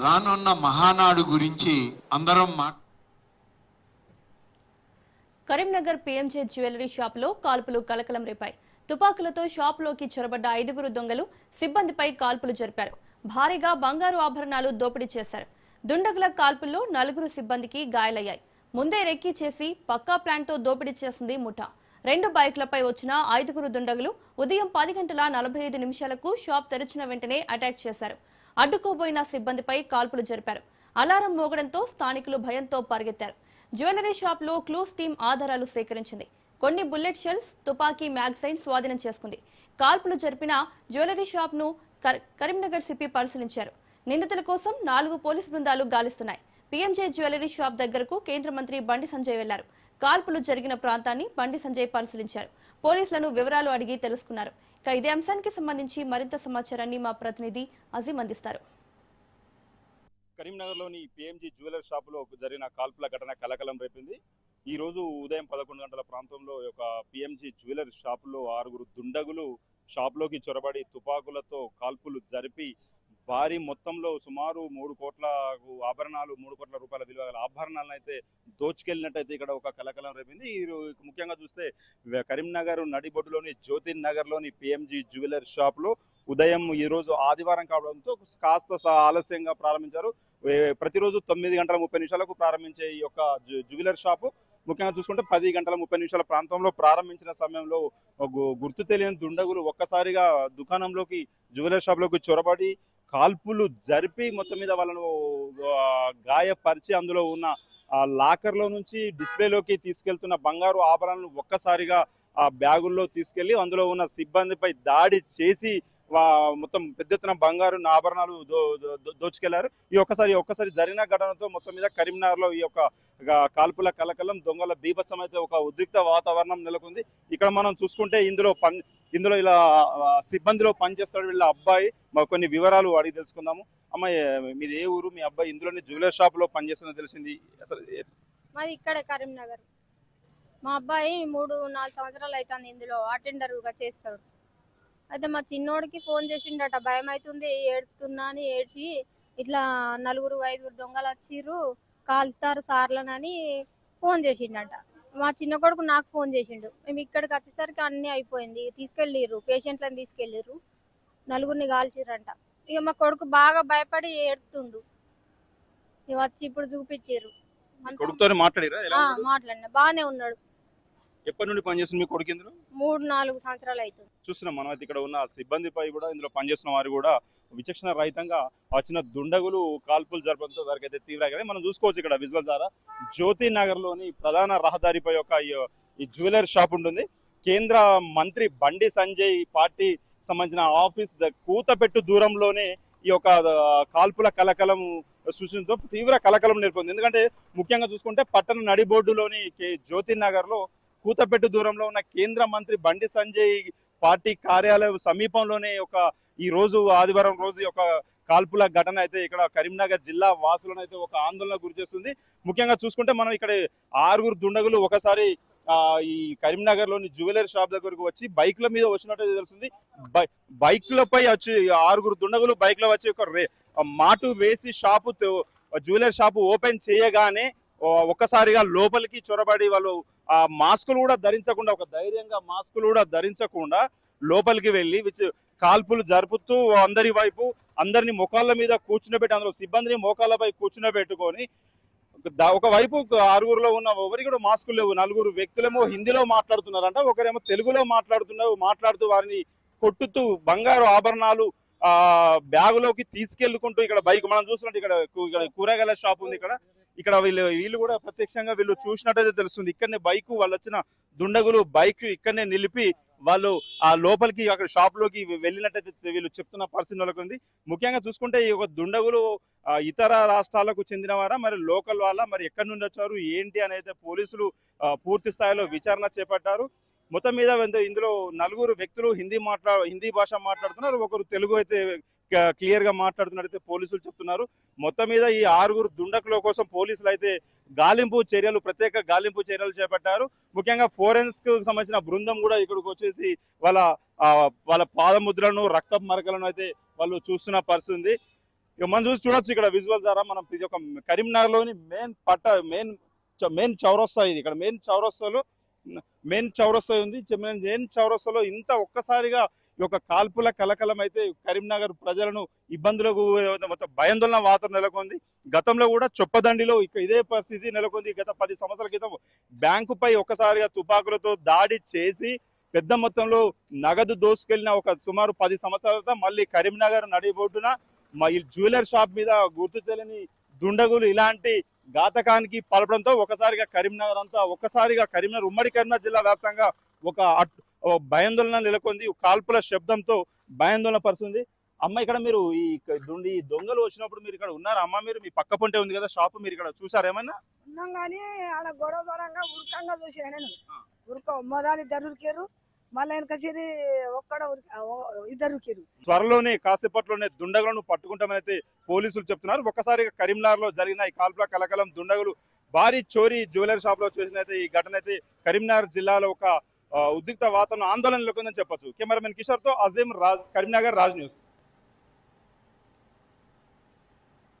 రానున్న మహానాడు గురించి అందరం కరీంనగర్ పీఎంజే జ్యువెలరీ షాపులో కాల్పులు కలకలం రేపాయి. తుపాకులతో షాపులోకి చొరబడ్డ 5 దొంగలు సిబ్బందిపై కాల్పులు జరిపారు. భారీగా బంగారు ఆభరణాలు దోపిడీ చేశారు. దుండగుల కాల్పుల్లో 4 సిబ్బందికి గాయాలయ్యాయి. ముందే రెక్కీ చేసి పక్కా ప్లాన్తో దోపిడీ చేసింది ముఠా. 2 బైక్లపై వచ్చిన 5 దుండగులు ఉదయం 10:45 షాప్ తెరిచిన వెంటనే అటాక్ చేశారు. అడ్డుకోబోయిన సిబ్బందిపై కాల్పులు జరిపారు. అలారం మోగడంతో స్థానికులు భయంతో పరిగెత్తారు. జ్యువెలరీ షాప్లో క్లూస్ టీం ఆధారాలు సేకరించింది. కొన్ని బుల్లెట్ షెల్స్, తుపాకీ మ్యాగజైన్ స్వాధీనం చేసుకుంది. కాల్పులు జరిపిన జ్యువెలరీ షాప్ను కరీంనగర్ సిపి పరిశీలించారు. నిందితుల కోసం 4 పోలీస్ బృందాలు గాలిస్తున్నాయి. పీఎంజే జ్యువెలరీ షాప్ దగ్గరకు కేంద్ర మంత్రి బండి సంజయ్ వెళ్లారు. కాల్పులు జరిగిన ప్రాంతాన్ని బండి సంజయ్ పరిశీలించారు. పోలీసులను వివరాలు అడిగి తెలుసుకున్నారు. ఇక ఇదే అంశానికి సంబంధించి మరింత సమాచారాన్ని మా ప్రతినిధి అజీం అందిస్తారు. కరీంనగర్లోని పీఎంజీ జ్యువెలరీ షాపులో జరిగిన కాల్పుల ఘటన కలకలం రేపింది. ఈ రోజు ఉదయం 11 గంటల ప్రాంతంలో ఒక పీఎంజీ జ్యువెలరీ షాపులో 6 దుండగులు షాపులోకి చొరబడి తుపాకులతో కాల్పులు జరిపి భారీ మొత్తంలో సుమారు 3 కోట్ల ఆభరణాలు, 3 కోట్ల రూపాయల విలువ గల ఆభరణాలను అయితే దోచుకెళ్లినట్టయితే ఇక్కడ ఒక కలకలం రేపింది. ముఖ్యంగా చూస్తే కరీంనగర్ నడిబొడ్డులోని జ్యోతి నగర్లోని పీఎంజీ జ్యువెలరీ షాపులో ఉదయం ఈ రోజు ఆదివారం కావడంతో కాస్త ఆలస్యంగా ప్రారంభించారు. ప్రతిరోజు 9:30 ప్రారంభించే ఈ యొక్క జ్యువెలరీ షాపు ముఖ్యంగా చూసుకుంటే 10:30 ప్రాంతంలో ప్రారంభించిన సమయంలో గుర్తు తెలియని దుండగులు ఒక్కసారిగా దుకాణంలోకి జ్యువెలరీ షాప్లోకి చొరబడి కాల్పులు జరిపి మొత్తం మీద వాళ్ళను గాయపరిచి అందులో ఉన్న లాకర్లో నుంచి డిస్ప్లేలోకి తీసుకెళ్తున్న బంగారు ఆభరణాలను ఒక్కసారిగా ఆ బ్యాగుల్లో తీసుకెళ్లి అందులో ఉన్న సిబ్బందిపై దాడి చేసి మొత్తం పెద్ద ఎత్తున బంగారు ఆభరణాలు దోచుకెళ్లారు. ఈ ఒక్కసారి జరిగిన ఘటనతో మొత్తం మీద కరీంనగర్లో ఈ యొక్క కాల్పుల కలకలం, దొంగల బీభత్సం అయితే ఒక ఉద్రిక్త వాతావరణం నెలకొంది. ఇక్కడ మనం చూసుకుంటే ఇందులో ఇలా సిబ్బందిలో పనిచేస్తాడు వీళ్ళ అబ్బాయి. కొన్ని వివరాలు అడిగి తెలుసుకుందాము. అమ్మాయి, మీది ఏ ఊరు? మీ అబ్బాయి ఇందులోనే జ్యువెలరీ షాప్ లో పనిచేస్తున్నా తెలిసింది. అసలు మాది ఇక్కడే కరీంనగర్. మా అబ్బాయి 3-4 సంవత్సరాలు అవుతుంది ఇందులో అటెండర్గా చేస్తాడు. అయితే మా చిన్నోడికి ఫోన్ చేసిండట, భయం అవుతుంది, ఏడుతున్నా అని ఏడ్చి ఇట్లా 4-5 దొంగలు వచ్చిర్రు, కాల్తారు సార్లనని ఫోన్ చేసిండట. మా చిన్న కొడుకు నాకు ఫోన్ చేసిండు. మేము ఇక్కడికి వచ్చేసరికి అన్నీ అయిపోయింది. తీసుకెళ్ళిర్రు, పేషెంట్లను తీసుకెళ్ళిర్రు, 4 కాల్చిర్రంట. ఇక మా కొడుకు బాగా భయపడి ఏడుతుండు. ఇక వచ్చి ఇప్పుడు చూపించారు. మాట్లాడినా బాగానే ఉన్నాడు. ఎప్పటి నుండి పనిచేస్తుంది మీ కొడుకు ఇందులో? 3-4 సంవత్సరాలు అవుతుంది. చూస్తున్నాం మనం అయితే ఇక్కడ ఉన్న సిబ్బందిపై కూడా, ఇందులో పనిచేస్తున్న వారు కూడా విచక్షణ రహితంగా వచ్చిన దుండగులు కాల్పులు జరపడంతో వారికి అయితే తీవ్రంగా మనం చూసుకోవచ్చు. ఇక్కడ విజువల్ ద్వారా జ్యోతి నగర్ లోని ప్రధాన రహదారిపై ఒక ఈ జ్యువెలరీ షాప్ ఉంటుంది. కేంద్ర మంత్రి బండి సంజయ్ పార్టీ సంబంధించిన ఆఫీస్ కూతపెట్టు దూరంలోనే ఈ యొక్క కాల్పుల కలకలం సృష్టించడంతో తీవ్ర కలకలం నెలకొంది. ఎందుకంటే ముఖ్యంగా చూసుకుంటే పట్టణ నడిబోర్డులోని జ్యోతి నగర్ లో కూతపెట్టు దూరంలో ఉన్న కేంద్ర మంత్రి బండి సంజయ్ పార్టీ కార్యాలయం సమీపంలోనే ఈ రోజు ఆదివారం రోజు ఒక కాల్పుల ఘటన అయితే ఇక్కడ కరీంనగర్ జిల్లా వాసులను అయితే ఒక ఆందోళన గురి చేస్తుంది. ముఖ్యంగా చూసుకుంటే మనం ఇక్కడ 6 దుండగులు ఒకసారి ఈ కరీంనగర్ లోని జ్యువెలరీ షాప్ దగ్గరకు వచ్చి బైక్ల మీద వచ్చినట్టు తెలుస్తుంది. బైక్లపై వచ్చి 6 దుండగులు బైక్ లో వచ్చి ఒక మాటు వేసి జ్యువెలరీ షాపు ఓపెన్ చేయగానే ఒక్కసారిగా లోపలికి చొరబడి వాళ్ళు ఆ మాస్కులు కూడా ధరించకుండా, ఒక ధైర్యంగా మాస్కులు కూడా ధరించకుండా లోపలికి వెళ్ళి కాల్పులు జరుపుతూ అందరిని మోకాళ్ళ మీద కూర్చునబెట్టి, అందులో సిబ్బందిని మోకాళ్ళపై కూర్చునబెట్టుకొని ఒకవైపు 6లో ఉన్న ఎవరికి కూడా మాస్కులు లేవు. 4 వ్యక్తులేమో హిందీలో మాట్లాడుతున్నారంట, ఒకరేమో తెలుగులో మాట్లాడుతూ వారిని కొట్టుతూ బంగారు ఆభరణాలు బ్యాగులోకి తీసుకెళ్లుకుంటూ ఇక్కడ బైక్ మనం చూస్తున్నట్టు ఇక్కడ కూరగాయల షాప్ ఉంది. ఇక్కడ వీళ్ళు కూడా ప్రత్యక్షంగా వీళ్ళు చూసినట్టయితే తెలుస్తుంది. ఇక్కడనే బైక్ వాళ్ళు వచ్చిన దుండగులు బైక్ ఇక్కడనే నిలిపి వాళ్ళు ఆ లోపలికి అక్కడ షాప్ లోకి వెళ్ళినట్టయితే వీళ్ళు చెప్తున్న పరిస్థితి నెలకొంది. ముఖ్యంగా చూసుకుంటే ఈ యొక్క దుండగులు ఇతర రాష్ట్రాలకు చెందినవారా, మరి లోకల్ వాళ్ళ, మరి ఎక్కడి నుండి వచ్చారు ఏంటి అనేది పోలీసులు పూర్తి స్థాయిలో విచారణ చేపట్టారు. మొత్తం మీద ఇందులో 4 వ్యక్తులు హిందీ భాష మాట్లాడుతున్నారు, ఒకరు తెలుగు అయితే క్లియర్ గా మాట్లాడుతున్నట్టయితే పోలీసులు చెప్తున్నారు. మొత్తం మీద ఈ 6 దుండకుల కోసం పోలీసులు అయితే ప్రత్యేక గాలింపు చర్యలు చేపట్టారు. ముఖ్యంగా ఫోరెన్సిక్ సంబంధించిన బృందం కూడా ఇక్కడికి వచ్చేసి వాళ్ళ పాదముద్రలను, రక్తపు మరకలను అయితే వాళ్ళు చూస్తున్న పరిస్థితి ఉంది. ఇక మనం చూడొచ్చు ఇక్కడ విజువల్ ద్వారా మనం ఇది ఒక కరీంనగర్ లోని మెయిన్ చౌరస్తా ఇది. ఇక్కడ మెయిన్ చౌరస్తా ఉంది. మెయిన్ చౌరస్తాలో ఇంత ఒక్కసారిగా ఈ యొక్క కాల్పుల కలకలం అయితే కరీంనగర్ ప్రజలను ఇబ్బందులకు మొత్తం భయాందోళన వాతావరణం నెలకొంది. గతంలో కూడా చొప్పదండిలో ఇదే పరిస్థితి నెలకొంది. గత 10 సంవత్సరాల క్రితం బ్యాంకుపై ఒక్కసారిగా తుపాకులతో దాడి చేసి పెద్ద మొత్తంలో నగదు దోసుకెళ్లిన ఒక సుమారు 10 సంవత్సరాల మళ్ళీ కరీంనగర్ నడిబొడ్డున ఈ జ్యువెలర్ షాప్ మీద గుర్తు తెలియని దుండగులు ఇలాంటి ఘాతకానికి పాల్పడంతో ఒకసారిగా కరీంనగర్ ఉమ్మడి కరీంనగర్ జిల్లా వ్యాప్తంగా ఒక భయాందోళన నెలకొంది. కాల్పుల శబ్దంతో భయాందోళన పరుస్తుంది. అమ్మ, ఇక్కడ మీరు ఈ దొంగలు వచ్చినప్పుడు మీరు ఇక్కడ ఉన్నారా అమ్మ? మీరు మీ పక్క పొంటే ఉంది కదా షాపు, మీరు ఇక్కడ చూసారేమన్నా? ఉన్నాం కానీ ఆడ గొడవ దూరంగా ఉరకంగా చూసిన నేను మొదలు ఇద్దరు ఉరికారు, మళ్ళీ వెనక సిరి ఇద్దరు ఉరికారు. త్వరలోనే కాసేపట్లోనే దుండగులను పట్టుకుంటామని అయితే పోలీసులు చెప్తున్నారు. ఒక్కసారిగా కరీంనగర్ లో జరిగిన ఈ కాల్పుల కలకలం దుండగులు భారీ చోరీ జ్యువెలరీ షాప్ లో చేసిన ఈ ఘటన అయితే కరీంనగర్ జిల్లాలో ఒక ఉద్రిక్త వాతావరణం ఆందోళన నెలకొందని చెప్పొచ్చు. కెమెరామెన్ కిషోర్ తో అజీం రాజ్, కరీంనగర్ రాజ్ న్యూస్.